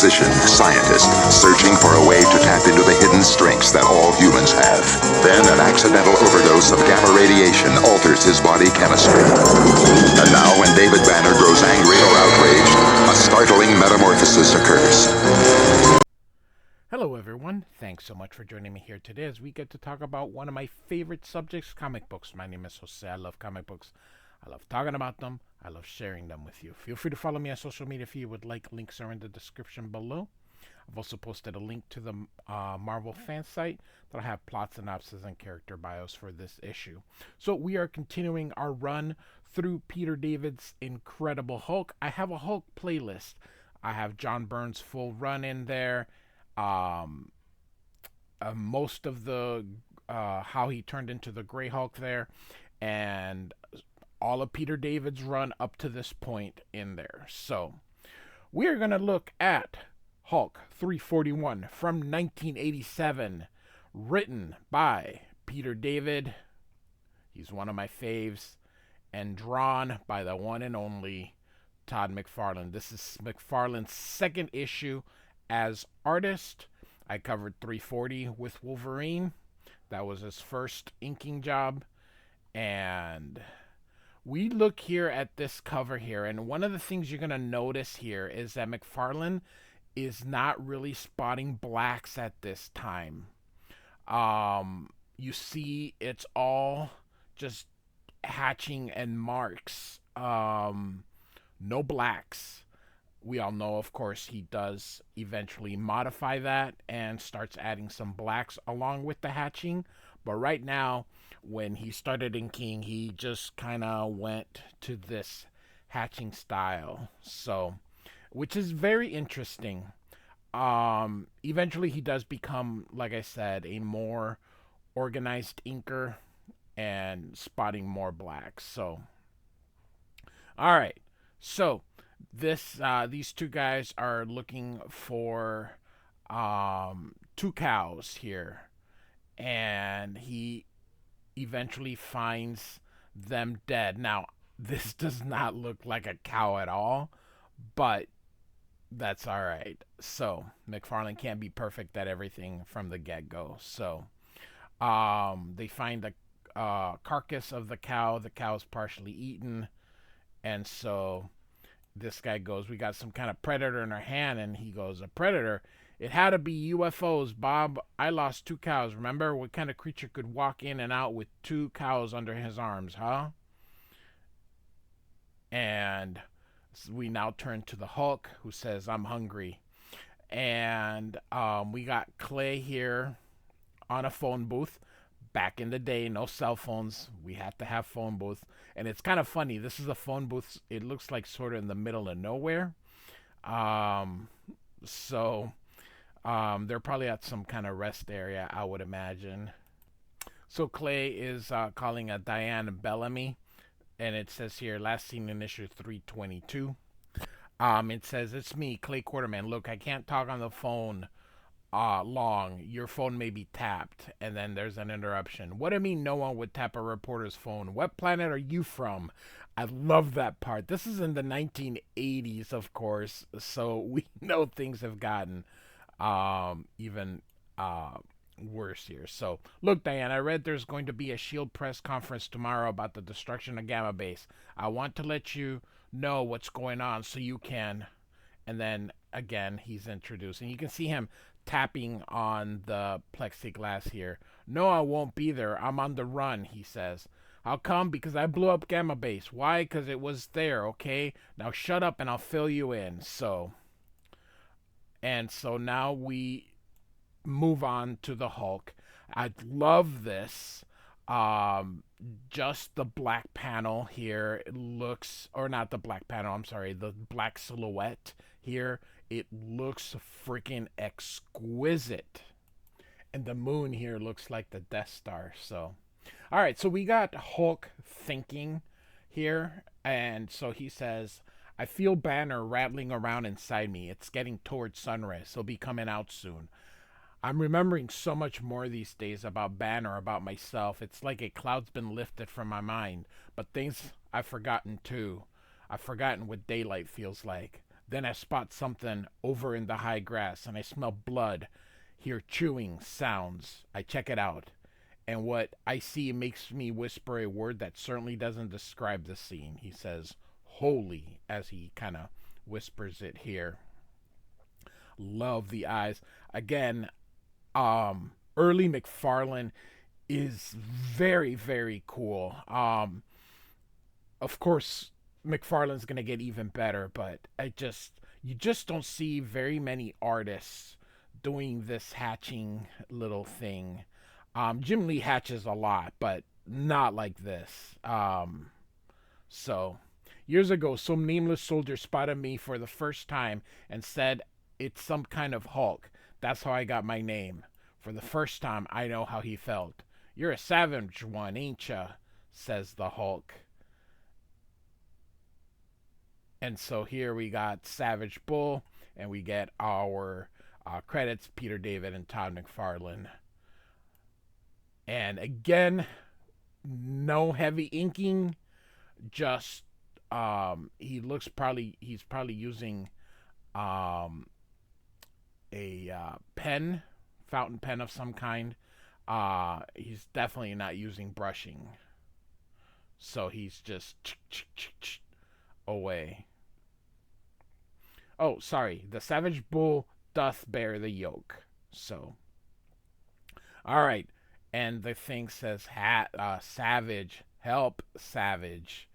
physician, scientist, searching for a way to tap into the hidden strengths that all humans have. Then an accidental overdose of gamma radiation alters his body chemistry. And now when David Banner grows angry or outraged, a startling metamorphosis occurs. Hello everyone, thanks so much for joining me here today as we get to talk about one of my favorite subjects, comic books. My name is Jose. I love comic books. I love talking about them. I love sharing them with you. Feel free to follow me on social media if you would like. Links are in the description below. I've also posted a link to the Marvel fan site that'll have plot synopsis and character bios for this issue. So we are continuing our run through Peter David's Incredible Hulk. I have a Hulk playlist. I have John Byrne's full run in there. Most of the how he turned into the Grey Hulk there, and all of Peter David's run up to this point in there. So we are going to look at Hulk 341 from 1987, written by Peter David. He's one of my faves, and drawn by the one and only Todd McFarlane. This is McFarlane's second issue as artist. I covered 340 with Wolverine. That was his first inking job. And we look here at this cover here, and one of the things you're going to notice here is that McFarlane is not really spotting blacks at this time. You see it's all just hatching and marks. No blacks. We all know, of course, he does eventually modify that and starts adding some blacks along with the hatching. But right now, when he started inking, he just kind of went to this hatching style. So, which is very interesting. Eventually, he does become, like I said, a more organized inker and spotting more blacks. So, all right. So, these two guys are looking for two cows here, and he eventually finds them dead. Now, this does not look like a cow at all, but that's all right. So McFarlane can't be perfect at everything from the get-go. So they find the carcass of the cow. The cow's partially eaten, and so this guy goes, we got some kind of predator in our hand, and he goes, a predator? It had to be UFOs, Bob. I lost two cows. Remember? What kind of creature could walk in and out with two cows under his arms, huh? And we now turn to the Hulk, who says, I'm hungry. And we got Clay here on a phone booth. Back in the day, no cell phones. We had to have phone booth. And it's kind of funny. This is a phone booth. It looks like sort of in the middle of nowhere. So they're probably at some kind of rest area, I would imagine. So Clay is calling a Diane Bellamy. And it says here, last seen in issue 322. It says, it's me, Clay Quarterman. Look, I can't talk on the phone long. Your phone may be tapped. And then there's an interruption. What do you mean no one would tap a reporter's phone? What planet are you from? I love that part. This is in the 1980s, of course, so we know things have gotten even worse here. So look, Diane, I read there's going to be a SHIELD press conference tomorrow about the destruction of Gamma Base. I want to let you know what's going on so you can. And then again, he's introducing. You can see him tapping on the plexiglass here. No, I won't be there. I'm on the run, he says. How come? Because I blew up Gamma Base. Why? Because it was there, okay? Now shut up and I'll fill you in. So now we move on to the Hulk. I love this. Just the black panel here, it looks, or not the black panel, I'm sorry, the black silhouette here, it looks freaking exquisite. And the moon here looks like the Death Star. So, all right, so we got Hulk thinking here, and so he says, I feel Banner rattling around inside me. It's getting towards sunrise. He'll be coming out soon. I'm remembering so much more these days about Banner, about myself. It's like a cloud's been lifted from my mind. But things I've forgotten too. I've forgotten what daylight feels like. Then I spot something over in the high grass, and I smell blood, hear chewing sounds. I check it out, and what I see makes me whisper a word that certainly doesn't describe the scene. He says, "Holy," as he kind of whispers it here. Love the eyes. Again, early McFarlane is very, very cool. Of course, McFarlane's gonna get even better, but you just don't see very many artists doing this hatching little thing. Jim Lee hatches a lot, but not like this. So years ago, some nameless soldier spotted me for the first time and said it's some kind of Hulk. That's how I got my name. For the first time, I know how he felt. You're a savage one, ain't ya? Says the Hulk. And so here we got Savage Bull, and we get our credits, Peter David and Todd McFarlane. And again, no heavy inking, just he's probably using a pen, fountain pen of some kind. He's definitely not using brushing, so he's just away. Oh, sorry. The Savage Bull doth bear the yoke. So, all right. And the thing says, Savage, help, Savage.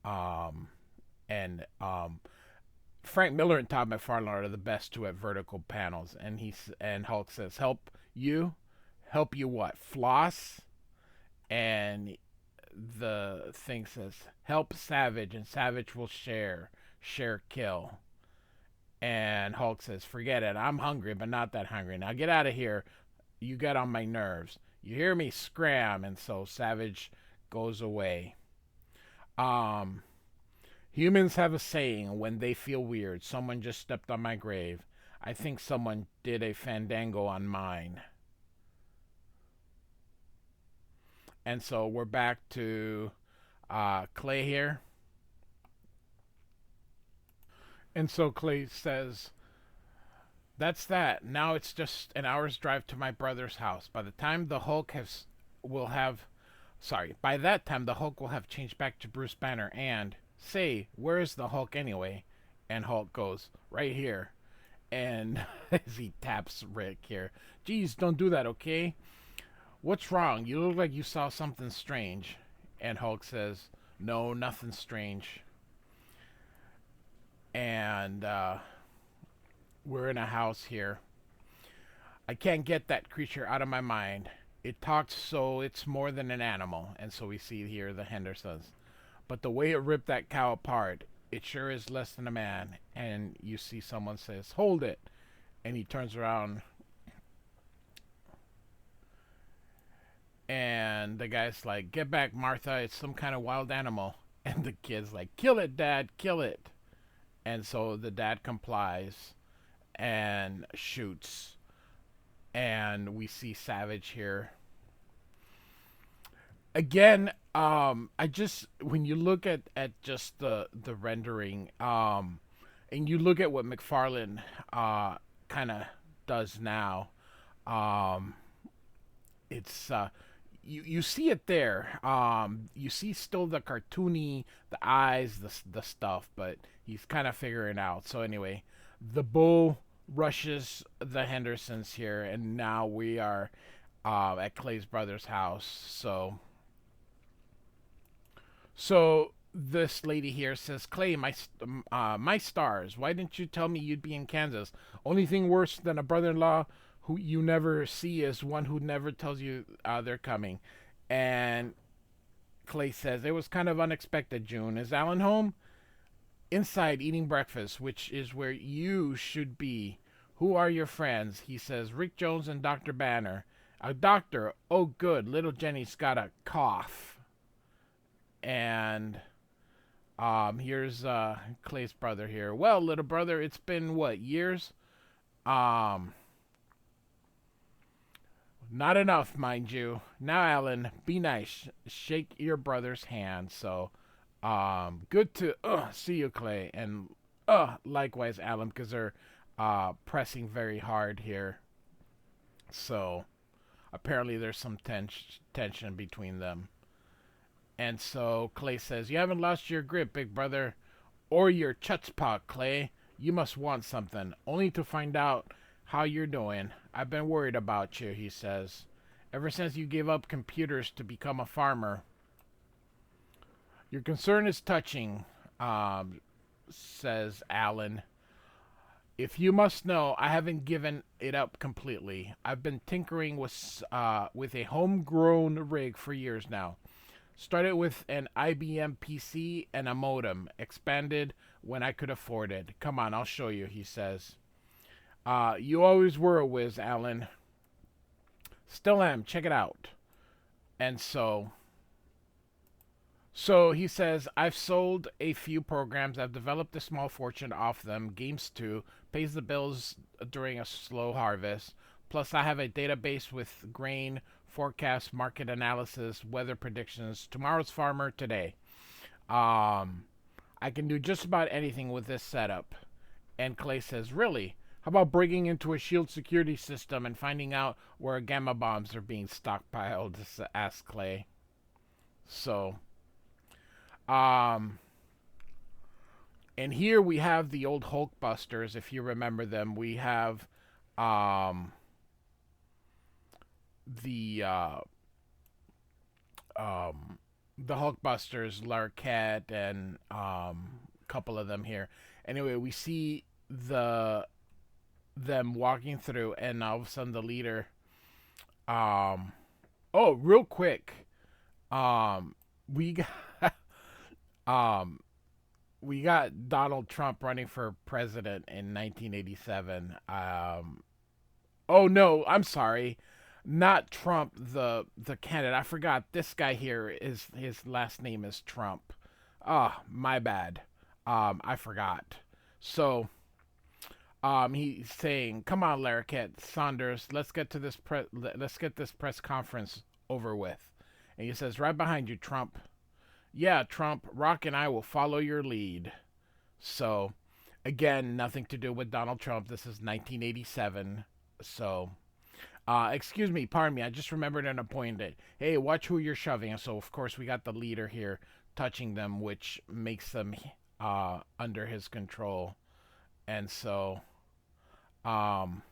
And Frank Miller and Todd McFarlane are the best two at vertical panels. And Hulk says, help you what? Floss? And the thing says, help Savage, and Savage will share kill. And Hulk says, forget it, I'm hungry, but not that hungry. Now get out of here. You get on my nerves. You hear me scram. And so Savage goes away. Humans have a saying when they feel weird. Someone just stepped on my grave. I think someone did a fandango on mine. And so we're back to Clay here. And so Clay says, that's that. Now it's just an hour's drive to my brother's house. By that time the Hulk will have changed back to Bruce Banner. And say, where is the Hulk anyway? And Hulk goes, right here. And as he taps Rick here, geez, don't do that, okay? What's wrong? You look like you saw something strange. And Hulk says, no, nothing strange. And we're in a house here. I can't get that creature out of my mind. It talks so it's more than an animal. And so we see here the Hendersons. But the way it ripped that cow apart, it sure is less than a man. And you see someone says, hold it. And he turns around. And the guy's like, get back, Martha. It's some kind of wild animal. And the kid's like, kill it, Dad. Kill it. And so the dad complies and shoots. And we see Savage here. Again, when you look at just the rendering, and you look at what McFarlane kind of does now, it's you see it there. You see still the cartoony, the eyes, the stuff, but he's kind of figuring out. So anyway, the bull rushes the Hendersons here, and now we are at Clay's brother's house. So this lady here says, Clay, my stars, why didn't you tell me you'd be in Kansas? Only thing worse than a brother-in-law who you never see is one who never tells you they're coming. And Clay says, it was kind of unexpected, June. Is Alan home? Inside eating breakfast, which is where you should be. Who are your friends? He says, Rick Jones and Dr. Banner. A doctor? Oh, good. Little Jenny's got a cough. And here's Clay's brother here. Well, little brother, it's been, what, years? Not enough, mind you. Now, Alan, be nice. Shake your brother's hand. So, good to see you, Clay. And Likewise, Alan, because they're pressing very hard here. So apparently there's some tension between them. And so Clay says, "You haven't lost your grip, big brother, or your chutzpah, Clay. You must want something, only to find out how you're doing. I've been worried about you," he says. "Ever since you gave up computers to become a farmer. Your concern is touching," says Alan. "If you must know, I haven't given it up completely. I've been tinkering with a homegrown rig for years now. Started with an IBM PC and a modem. Expanded when I could afford it. Come on, I'll show you," he says. You always were a whiz, Alan. Still am. Check it out." And so he says, "I've sold a few programs. I've developed a small fortune off them. Games too. Pays the bills during a slow harvest. Plus, I have a database with grain forecast, market analysis, weather predictions. Tomorrow's farmer today. I can do just about anything with this setup." And Clay says, "Really? How about breaking into a shield security system and finding out where gamma bombs are being stockpiled?" asks Clay. So, um, and here we have the old Hulkbusters, if you remember them. We have, the, the Hulkbusters, Larquette, and, a couple of them here. Anyway, we see them walking through, and all of a sudden the leader, um, oh, real quick, um, we got, um, we got Donald Trump running for president in 1987. Oh no, I'm sorry, not Trump, the candidate. I forgot this guy here is his last name is Trump. Ah, my bad. I forgot. So, he's saying, "Come on, Larroquette, Saunders, let's get this press conference over with." And he says, "Right behind you, Trump." "Yeah, Trump, Rock and I will follow your lead." So, again, nothing to do with Donald Trump. This is 1987. So, excuse me, pardon me. I just remembered an appointment. Hey, watch who you're shoving. And so, of course, we got the leader here touching them, which makes them under his control. And so, um,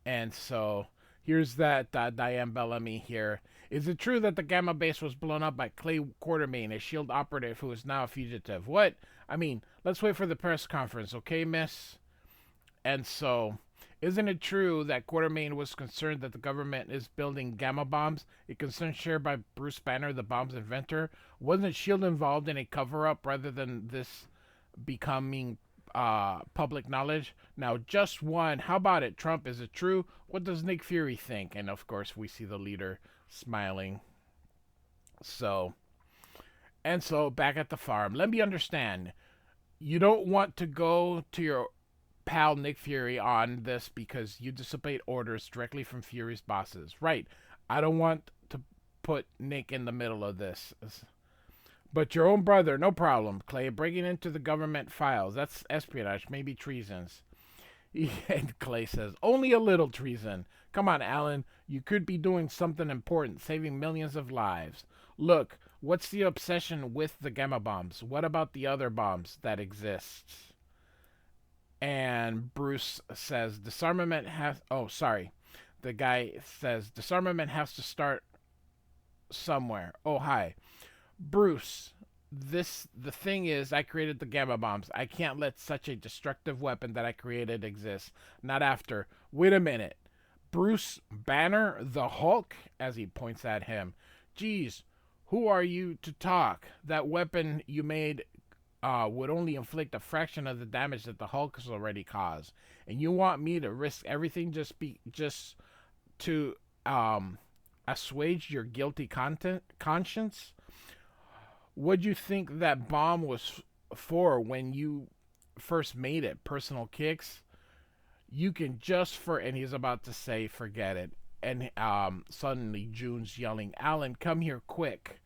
and so here's that Diane Bellamy here. "Is it true that the Gamma base was blown up by Clay Quartermain, a SHIELD operative who is now a fugitive?" "What? I mean, let's wait for the press conference, okay, miss?" And so, "Isn't it true that Quartermain was concerned that the government is building gamma bombs, a concern shared by Bruce Banner, the bomb's inventor? Wasn't SHIELD involved in a cover-up rather than this becoming public knowledge? Now, just one. How about it, Trump? Is it true? What does Nick Fury think?" And of course, we see the leader smiling. So, and so back at the farm, "Let me understand. You don't want to go to your pal Nick Fury on this because you disobeyed orders directly from Fury's bosses." "Right. I don't want to put Nick in the middle of this. But your own brother, no problem, Clay. Breaking into the government files, that's espionage, maybe treasons." And Clay says, "Only a little treason. Come on, Alan. You could be doing something important, saving millions of lives. Look, what's the obsession with the gamma bombs? What about the other bombs that exist?" And Bruce says, "Disarmament has..." Oh, sorry. The guy says, "Disarmament has to start somewhere. Oh, hi. Bruce, the thing is, I created the gamma bombs. I can't let such a destructive weapon that I created exist. Not after..." "Wait a minute. Bruce Banner, the Hulk?" As he points at him. "Geez, who are you to talk? That weapon you made would only inflict a fraction of the damage that the Hulk has already caused. And you want me to risk everything just to assuage your guilty conscience? What'd you think that bomb was for when you first made it? Personal kicks? You can just for..." And he's about to say, "Forget it." And suddenly June's yelling, "Alan, come here quick."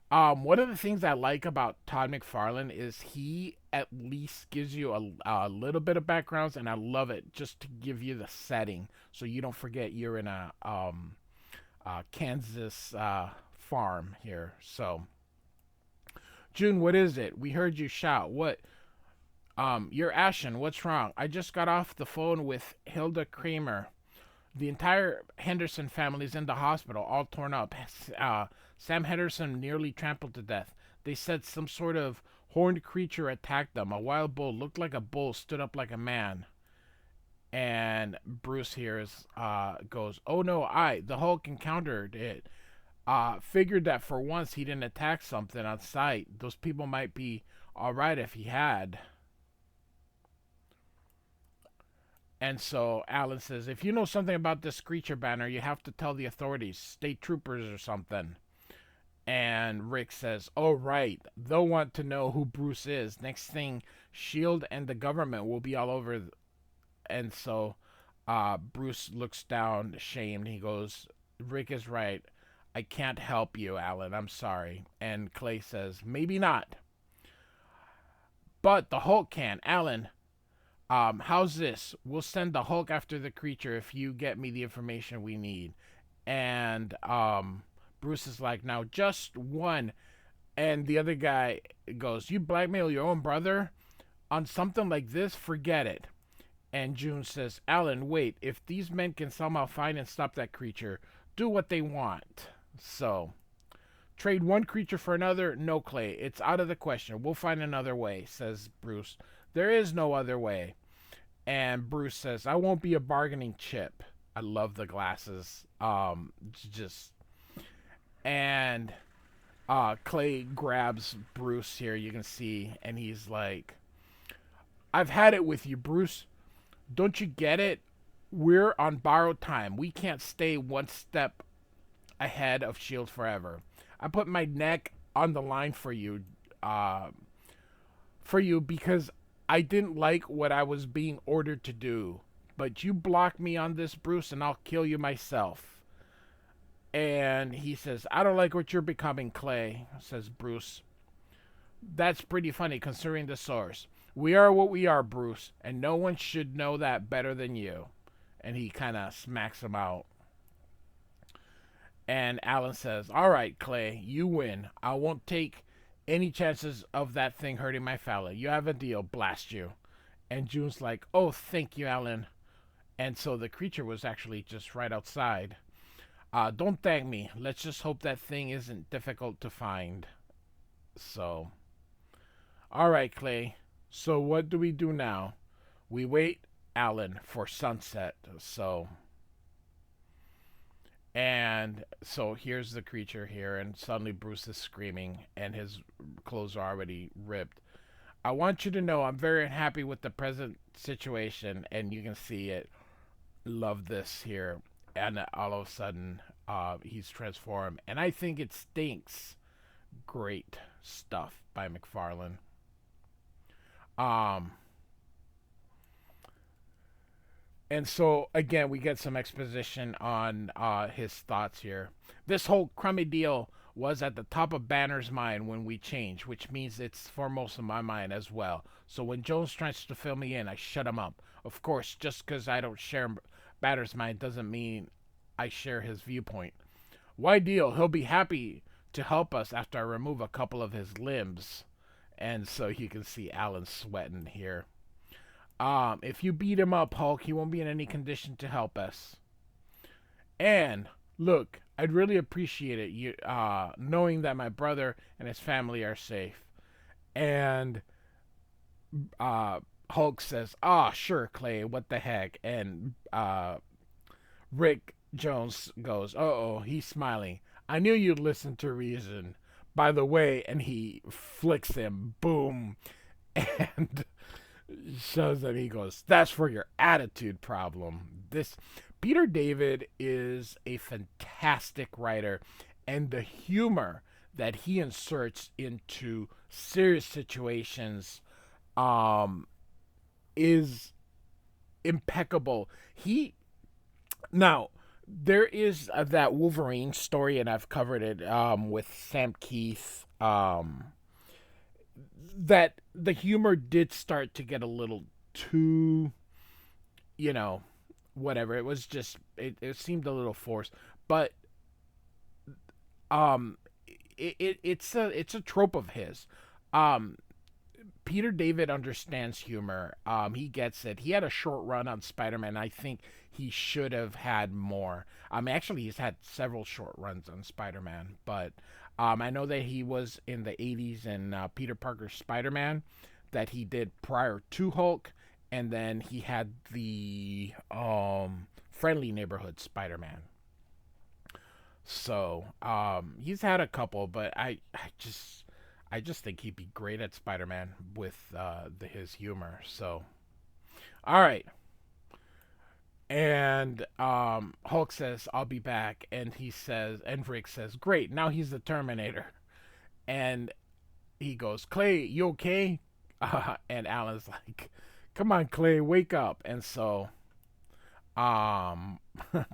One of the things I like about Todd McFarlane is he at least gives you a little bit of backgrounds, and I love it just to give you the setting so you don't forget you're in a Kansas farm here. So, June, what is it? We heard you shout. What? You're ashen. What's wrong? I just got off the phone with Hilda Kramer. The entire Henderson family's in the hospital, all torn up. Sam Henderson nearly trampled to death. They said some sort of horned creature attacked them. A wild bull looked like a bull, stood up like a man. And Bruce hears, goes, "Oh no, the Hulk encountered it. Figured that for once he didn't attack something on sight. Those people might be all right if he had." And so Alan says, "If you know something about this creature, Banner, you have to tell the authorities, state troopers or something." And Rick says, "Oh, right. They'll want to know who Bruce is. Next thing, S.H.I.E.L.D. and the government will be all over." And so Bruce looks down, ashamed. He goes, "Rick is right. I can't help you, Alan. I'm sorry." And Clay says, "Maybe not. But the Hulk can. Alan, how's this? We'll send the Hulk after the creature if you get me the information we need." And Bruce is like, "Now just one." And the other guy goes, "You blackmail your own brother on something like this? Forget it." And June says, "Alan, wait. If these men can somehow find and stop that creature, do what they want." So, trade one creature for another? No, Clay. It's out of the question. We'll find another way, says Bruce. "There is no other way." And Bruce says, "I won't be a bargaining chip." I love the glasses. Just and Clay grabs Bruce here. You can see, and he's like, "I've had it with you, Bruce. Don't you get it? We're on borrowed time. We can't stay one step ahead of S.H.I.E.L.D. forever. I put my neck on the line uh, for you because I didn't like what I was being ordered to do. But you block me on this, Bruce, and I'll kill you myself." And he says, "I don't like what you're becoming, Clay," says Bruce. "That's pretty funny considering the source. We are what we are, Bruce, and no one should know that better than you." And he kind of smacks him out. And Alan says, "All right, Clay, you win. I won't take any chances of that thing hurting my fella. You have a deal, blast you." And June's like, "Oh, thank you, Alan." And so the creature was actually just right outside. "Don't thank me. Let's just hope that thing isn't difficult to find." So, all right, Clay. So what do we do now? We wait, Alan, for sunset. So here's the creature here, and suddenly Bruce is screaming, and his clothes are already ripped. "I want you to know I'm very unhappy with the present situation," and you can see it. Love this here. And all of a sudden, he's transformed, and I think it stinks. Great stuff by McFarlane. Um, and so again, we get some exposition on his thoughts here. "This whole crummy deal was at the top of Banner's mind when we changed, which means it's foremost in my mind as well. So when Jones tries to fill me in, I shut him up. Of course, just because I don't share Banner's mind doesn't mean I share his viewpoint. Why deal? He'll be happy to help us after I remove a couple of his limbs." And so you can see Alan sweating here. "If you beat him up, Hulk, he won't be in any condition to help us. And look, I'd really appreciate it, knowing that my brother and his family are safe." And Hulk says, Sure, Clay, what the heck?" And Rick Jones goes, "Uh-oh, he's smiling. I knew you'd listen to reason. By the way," and he flicks him, boom, and shows that he goes, "That's for your attitude problem." This Peter David is a fantastic writer, and the humor that he inserts into serious situations is impeccable. He now there is that Wolverine story, and I've covered it with Sam Keith. That the humor did start to get a little too, you know, whatever. It was just it seemed a little forced, but um, it's a trope of his. Um, Peter David understands humor. He gets it. He had a short run on Spider-Man. I think he should have had more. Actually, he's had several short runs on Spider-Man, but I know that he was in the '80s in Peter Parker's Spider-Man that he did prior to Hulk, and then he had the Friendly Neighborhood Spider-Man. So he's had a couple, but I just think he'd be great at Spider-Man with his humor. So, all right. And Hulk says, "I'll be back," and he says, and Rick says, "Great, now he's the Terminator." And he goes, "Clay, you okay?" And Alan's like, "Come on, Clay, wake up." And so, um,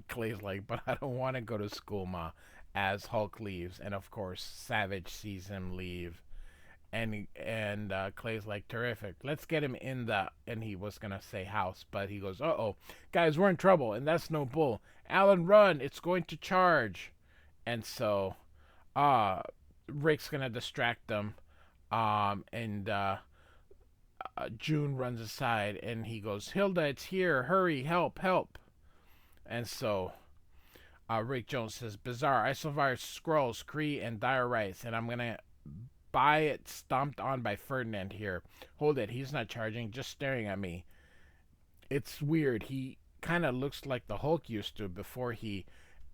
Clay's like, "But I don't want to go to school, Ma." As Hulk leaves, and of course, Savage sees him leave, and Clay's like, terrific. Let's get him in the, and he was gonna say house, but he goes, oh, guys, we're in trouble, and that's no bull. Alan, run! It's going to charge, and so, uh, Rick's gonna distract them, and June runs aside, and he goes, Hilda, it's here! Hurry, help, help! And so, Rick Jones says, bizarre, isovirus, scrolls, Kree, and dire rights, and I'm gonna buy it stomped on by Ferdinand here. Hold it, he's not charging, just staring at me. It's weird. He kind of looks like the Hulk used to before he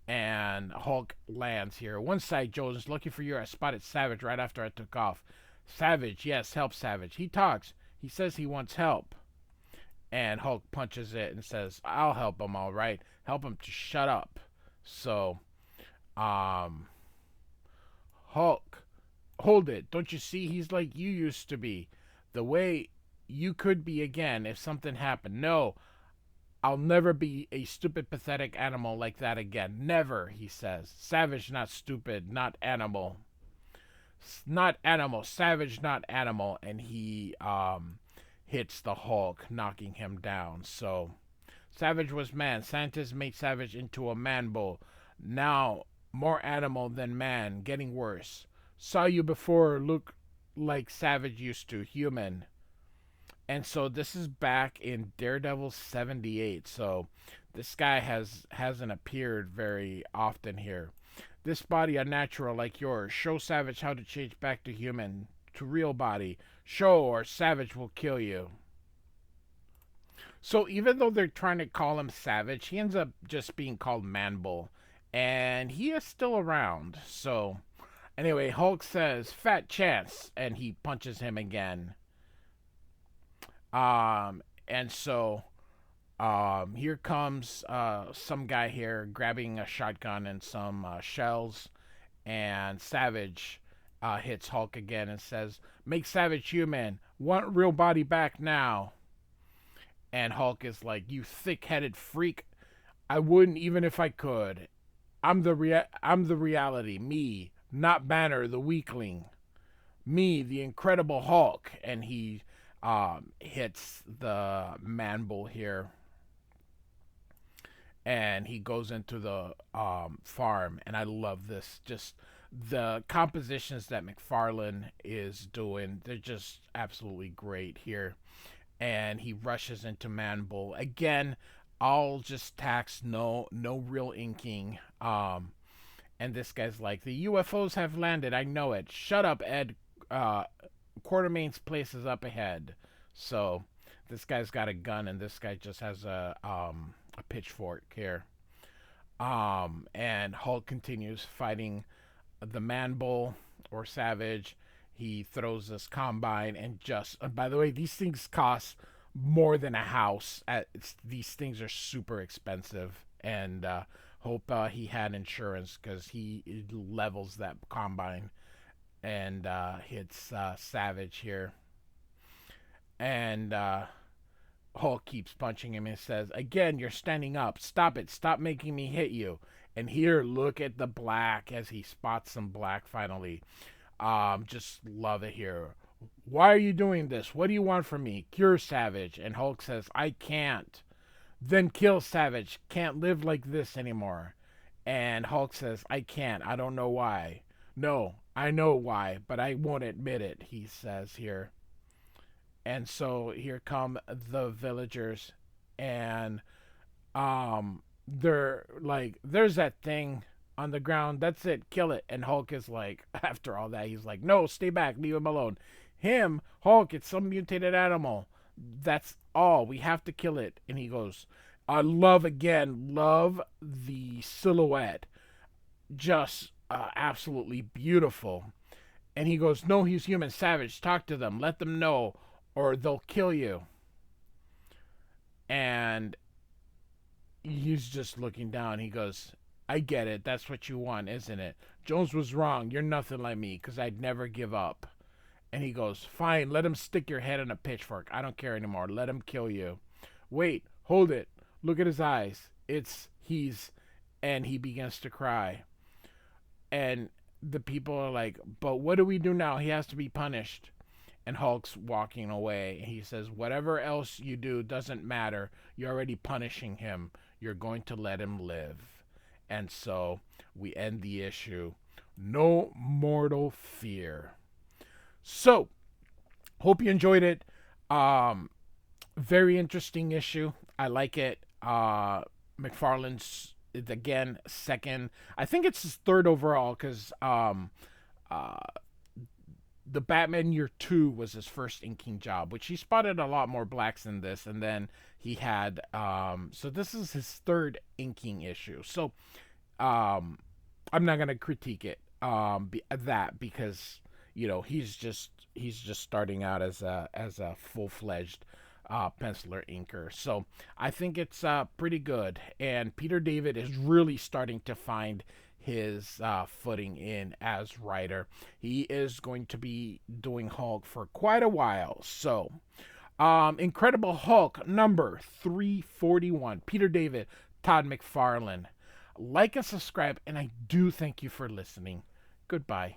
and Hulk lands here. One side, Jones, looking for you. I spotted Savage right after I took off. Savage, yes, help Savage. He talks. He says he wants help. And Hulk punches it and says, I'll help him, all right. Help him to shut up. So, um, Hulk, hold it. Don't you see? He's like you used to be. The way you could be again if something happened. No, I'll never be a stupid, pathetic animal like that again. Never, he says. Savage, not stupid, not animal. Not animal. Savage, not animal. And he hits the Hulk, knocking him down. So, Savage was man. Scientists made Savage into a man bull. Now, more animal than man. Getting worse. Saw you before, look like Savage used to. Human. And so this is back in Daredevil 78. So this guy hasn't appeared very often here. This body unnatural like yours. Show Savage how to change back to human, to real body. Show or Savage will kill you. So even though they're trying to call him Savage, he ends up just being called Manbull. And he is still around. So anyway, Hulk says, fat chance, and he punches him again. And so here comes some guy here grabbing a shotgun and some shells, and Savage hits Hulk again and says, make Savage human. Want real body back now. And Hulk is like, you thick-headed freak. I wouldn't even if I could. I'm the reality. Me, not Banner, the weakling. Me, the Incredible Hulk. And he hits the Manbull here. And he goes into the farm. And I love this. Just the compositions that McFarlane is doing, they're just absolutely great here. And he rushes into Manbull. Again, all just tax, no real inking. And this guy's like, the UFOs have landed, I know it. Shut up, Ed. Quartermain's place is up ahead. So this guy's got a gun, and this guy just has a pitchfork here. And Hulk continues fighting the Manbull or Savage. He throws this combine and just. And by the way, these things cost more than a house. These things are super expensive, and hope he had insurance because he levels that combine and hits Savage here. And Hulk keeps punching him and says, "Again, you're standing up. Stop it. Stop making me hit you." And here, look at the black as he spots some black finally. Just love it here. "Why are you doing this? What do you want from me? Cure Savage." And Hulk says, "I can't." "Then kill Savage. Can't live like this anymore." And Hulk says, "I can't. I don't know why." "No, I know why, but I won't admit it," he says here. And so here come the villagers, and they're like, "There's that thing on the ground. That's it. Kill it." And Hulk is like, after all that, he's like, "No, stay back. Leave him alone." "Him, Hulk, it's some mutated animal. That's all. We have to kill it." And he goes, "I love again. Love the silhouette. Just absolutely beautiful." And he goes, "No, he's human. Savage. Talk to them. Let them know, or they'll kill you." And he's just looking down. He goes, "I get it. That's what you want, isn't it? Jones was wrong. You're nothing like me, because I'd never give up." And he goes, "Fine, let him stick your head on a pitchfork. I don't care anymore. Let him kill you." "Wait, hold it. Look at his eyes. He's," and he begins to cry. And the people are like, "But what do we do now? He has to be punished." And Hulk's walking away. He says, "Whatever else you do doesn't matter. You're already punishing him. You're going to let him live." And so we end the issue. No mortal fear. So, hope you enjoyed it. Very interesting issue. I like it. McFarlane's, again, second. I think it's his third overall, because uh, the Batman Year 2 was his first inking job, which he spotted a lot more blacks in this, and then he had so this is his third inking issue. So I'm not gonna critique it because he's just starting out as a full-fledged penciler inker. So I think it's pretty good, and Peter David is really starting to find his footing in as writer. He is going to be doing Hulk for quite a while. So, Incredible Hulk number 341. Peter David, Todd McFarlane. Like and subscribe, and I do thank you for listening. Goodbye.